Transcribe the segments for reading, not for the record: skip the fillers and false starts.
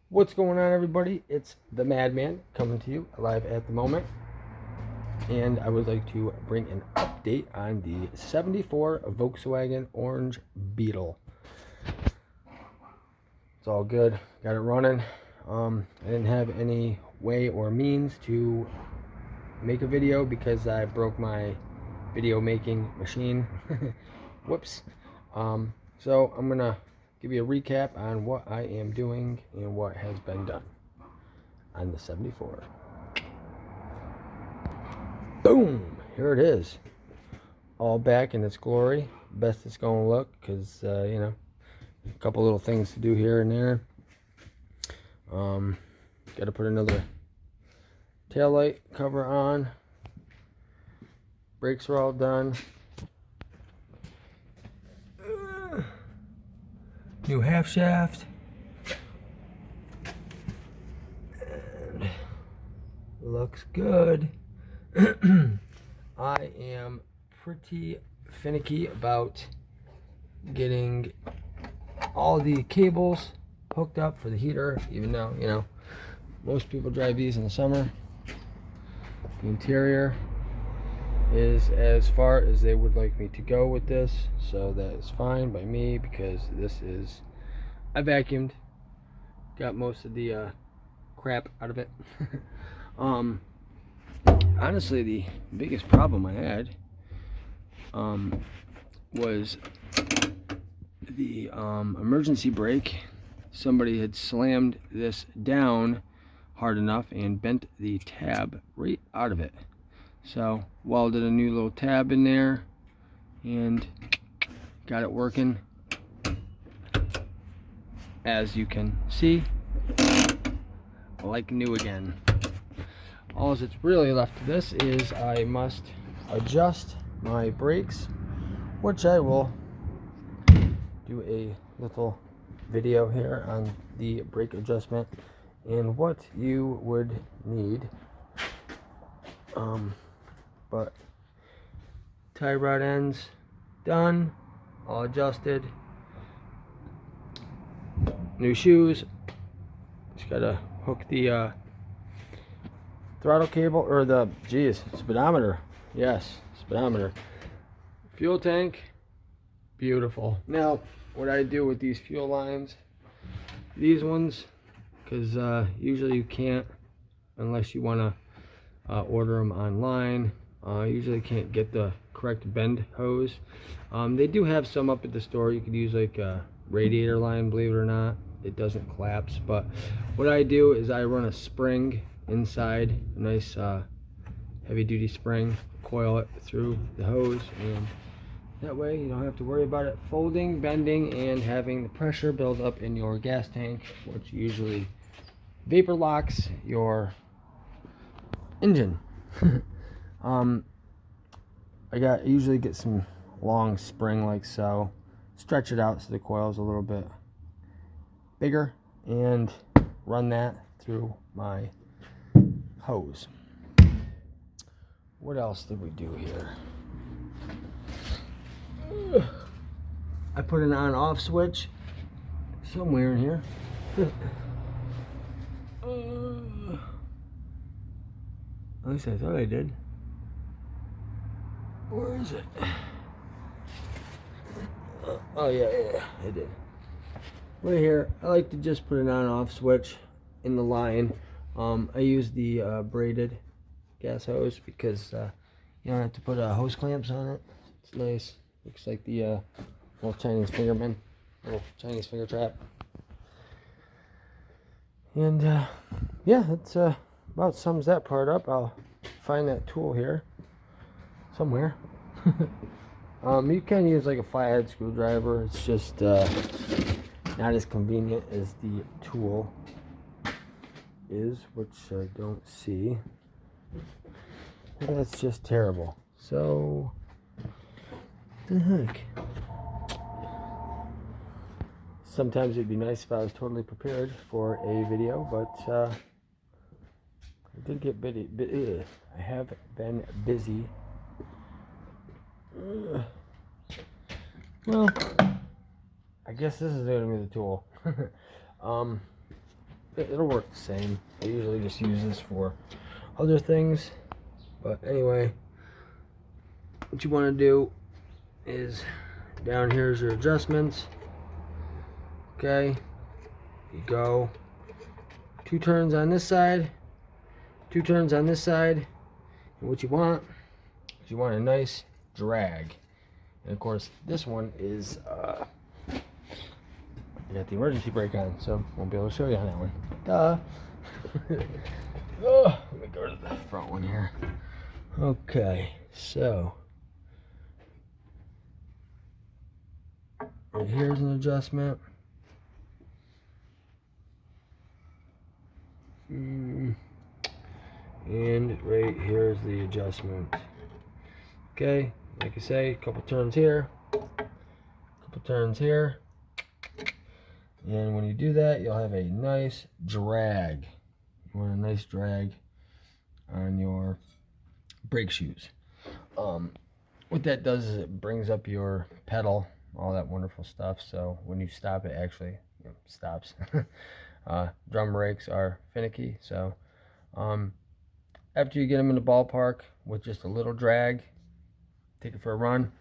What's going on, everybody? It's the Madman coming to you live at the moment, and I would like to bring an update on the 74 Volkswagen Orange Beetle. It's all good, got it running. I didn't have any way or means to make a video because I broke my video making machine. Whoops. So I'm gonna give you a recap on what I am doing and what has been done on the 74. Boom! Here it is, all back in its glory. Best it's gonna look, because a couple little things to do here and there. Got to put another taillight cover on. Brakes are all done. New half shaft. And looks good. I am pretty finicky about getting all the cables hooked up for the heater, even though, most people drive these in the summer. The interior is as far as they would like me to go with this, so that is fine by me, because I vacuumed, got most of the crap out of it. Honestly, the biggest problem I had was the emergency brake. Somebody had slammed this down hard enough and bent the tab right out of it. So welded a new little tab in there and got it working. As you can see, like new again. All that's really left to this is I must adjust my brakes, which I will do a little video here on the brake adjustment and what you would need. But tie rod ends done, all adjusted. New shoes. Just gotta hook the throttle cable, or the speedometer. Yes, speedometer. Fuel tank, beautiful. Now, what I do with these fuel lines, these ones, because usually you can't, unless you want to order them online. Usually can't get the correct bend hose. They do have some up at the store. You could use like a radiator line, believe it or not. It doesn't collapse, but what I do is I run a spring inside, a nice heavy duty spring, coil it through the hose, and that way you don't have to worry about it folding, bending, and having the pressure build up in your gas tank, which usually vapor locks your engine. I usually get some long spring like so, stretch it out so the coil is a little bit bigger, and run that through my hose. What else did we do here? I put an on-off switch somewhere in here. At least I thought I did. Where is it? Oh yeah, I did. Right here. I like to just put an on-off switch in the line. I use the braided gas hose because you don't have to put hose clamps on it. It's nice. Looks like the little Chinese fingerman, little Chinese finger trap. And yeah, that's about sums that part up. I'll find that tool here somewhere. You can use like a flathead screwdriver. It's just not as convenient as the tool is, which I don't see. That's just terrible. So, what the heck? Sometimes it'd be nice if I was totally prepared for a video, but I did get busy. I have been busy. Well, I guess this is going to be the tool. it'll work the same. I usually just use this for other things, but anyway, what you want to do is down here's your adjustments. Okay, you go 2 turns on this side, 2 turns on this side, and what you want is you want a nice drag. And of course, this one is you got the emergency brake on, so won't be able to show you on that one. Duh. Oh, let me go to the front one here. Okay, so right here's an adjustment. And right here's the adjustment. Okay, like I say, a couple turns here, a couple turns here. And when you do that, you'll have a nice drag. You want a nice drag on your brake shoes. What that does is it brings up your pedal, all that wonderful stuff. So when you stop, it actually stops. Drum brakes are finicky. So after you get them in the ballpark with just a little drag, take it for a run.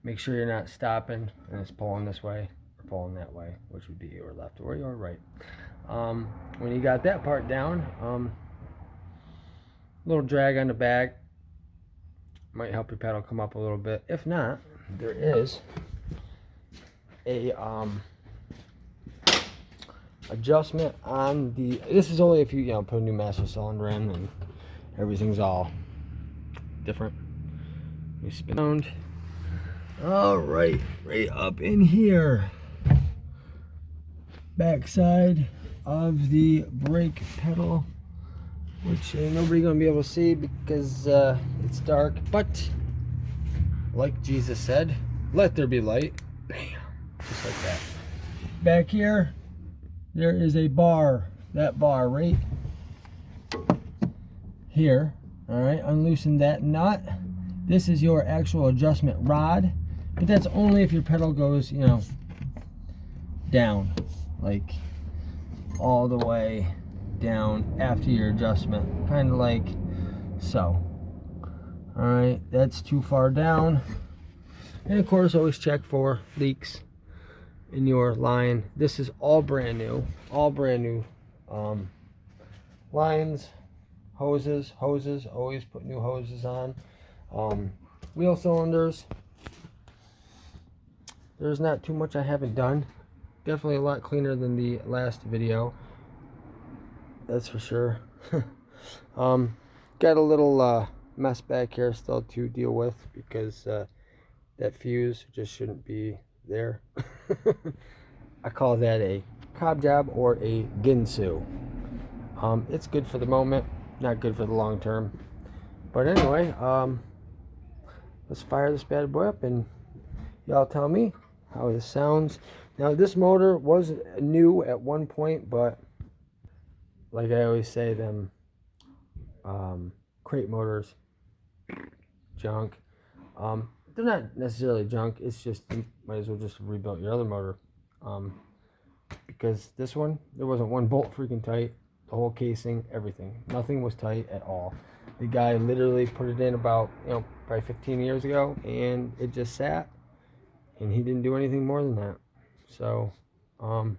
Make sure you're not stopping and it's pulling this way or pulling that way, which would be your left or your right. When you got that part down, little drag on the back might help your pedal come up a little bit. If not, there is a adjustment on the, this is only if you put a new master cylinder in and everything's all different. We spin around. All right, right up in here, backside of the brake pedal, which ain't nobody gonna be able to see because it's dark, but like Jesus said, let there be light. Bam, just like that. Back here, there is a bar, that bar right here. All right, unloosen that nut. This is your actual adjustment rod, but that's only if your pedal goes, down, like all the way down after your adjustment, kind of like so. All right, that's too far down. And of course, always check for leaks in your line. This is all brand new lines, hoses, always put new hoses on. Wheel cylinders, there's not too much I haven't done. Definitely a lot cleaner than the last video, that's for sure. Got a little mess back here still to deal with because that fuse just shouldn't be there. I call that a cob job or a ginsu. It's good for the moment, not good for the long term. But anyway, let's fire this bad boy up and y'all tell me how this sounds. Now this motor was new at one point, but like I always say, them crate motors, junk. They're not necessarily junk, it's just you might as well just rebuild your other motor. Because this one, there wasn't one bolt freaking tight. The whole casing, everything, nothing was tight at all. The guy literally put it in about probably 15 years ago, and it just sat, and he didn't do anything more than that. So I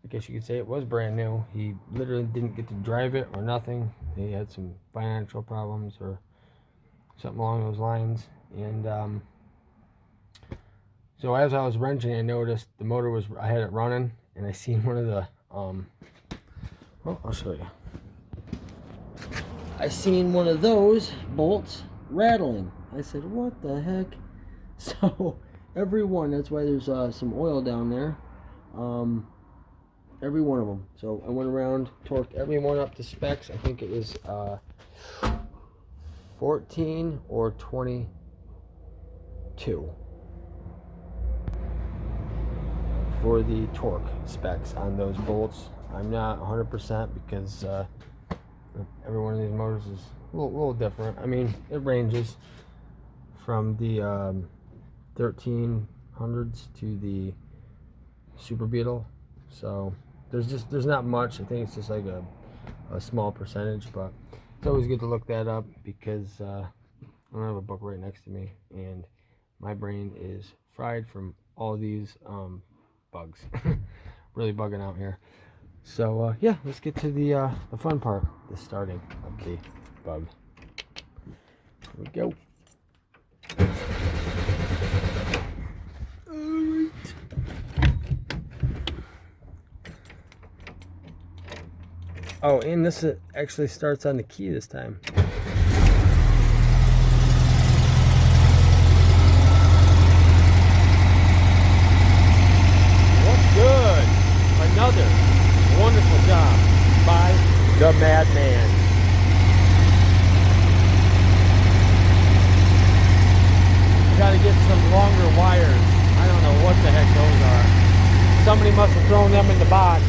guess you could say it was brand new. He literally didn't get to drive it or nothing. He had some financial problems or something along those lines. And so as I was wrenching, I noticed the motor was, I had it running, and I seen one of the well, I'll show you. I seen one of those bolts rattling. I said, what the heck? So every one, that's why there's some oil down there. Every one of them. So I went around, torqued every one up to specs. I think it was 14 or 22 for the torque specs on those bolts. I'm not 100% because every one of these motors is a little different. I mean, it ranges from the 1300s to the Super Beetle. So there's not much. I think it's just like a small percentage, but it's always good to look that up because I don't have a book right next to me, and my brain is fried from all these bugs. Really bugging out here. So yeah, let's get to the fun part, the starting of the bug. Here we go. Alright. Oh, and this actually starts on the key this time. What's good? Another wonderful job by the madman. Gotta get some longer wires. I don't know what the heck those are. Somebody must have thrown them in the box.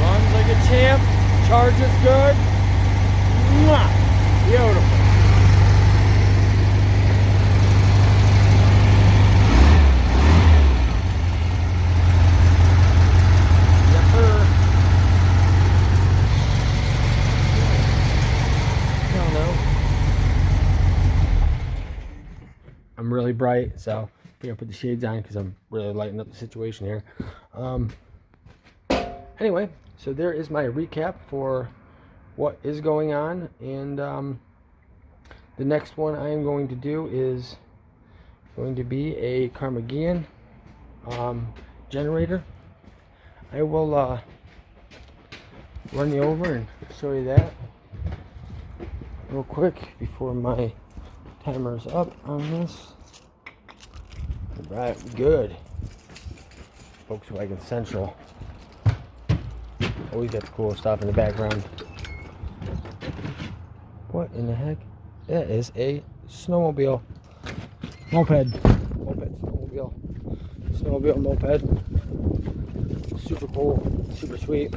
Runs like a champ. Charges good. Mwah! Beautiful. I'm really bright, so I'm gonna put the shades on because I'm really lighting up the situation here. Anyway, so there is my recap for what is going on, and the next one I am going to do is going to be a Carmageddon generator. I will run you over and show you that real quick before my timer's up on this. Right, good. Volkswagen Central. Always got the cool stuff in the background. What in the heck? That is a snowmobile. Moped. Snowmobile. Snowmobile moped. Super cool. Super sweet.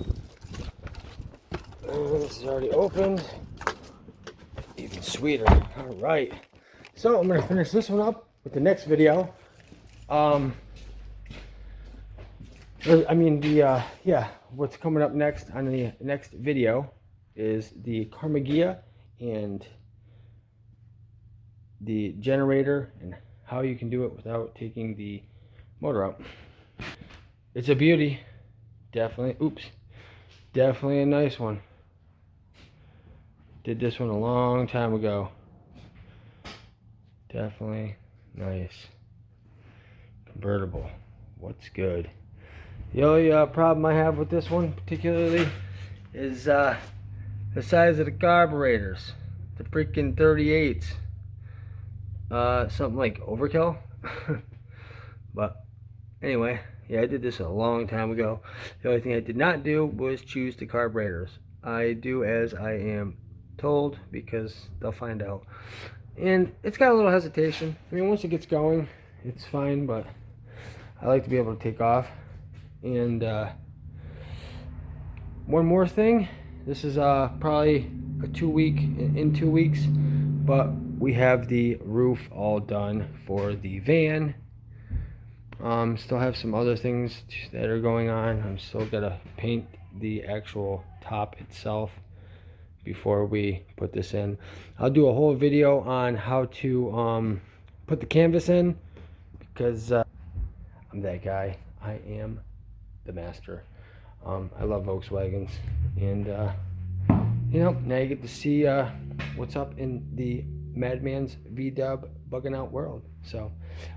This is already opened. Even sweeter. Alright. So I'm going to finish this one up with the next video. What's coming up next on the next video is the Carmageddon and the generator and how you can do it without taking the motor out. It's a beauty. Definitely a nice one. Did this one a long time ago. Definitely nice. Convertible. What's good? The only problem I have with this one particularly is the size of the carburetors. The freaking 38s. Something like overkill. But anyway, yeah, I did this a long time ago. The only thing I did not do was choose the carburetors. I do as I am told because they'll find out. And it's got a little hesitation. I mean, once it gets going, it's fine, but I like to be able to take off. And one more thing, this is probably in 2 weeks, but we have the roof all done for the van. Still have some other things that are going on. I'm still gonna paint the actual top itself before we put this in. I'll do a whole video on how to put the canvas in because I'm that guy. I am the master. I love Volkswagens, and you know, now you get to see what's up in the Madman's V-Dub bugging out world. So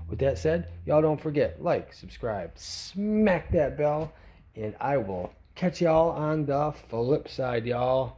with that said, y'all don't forget, like, subscribe, smack that bell, and I will catch y'all on the flip side, y'all.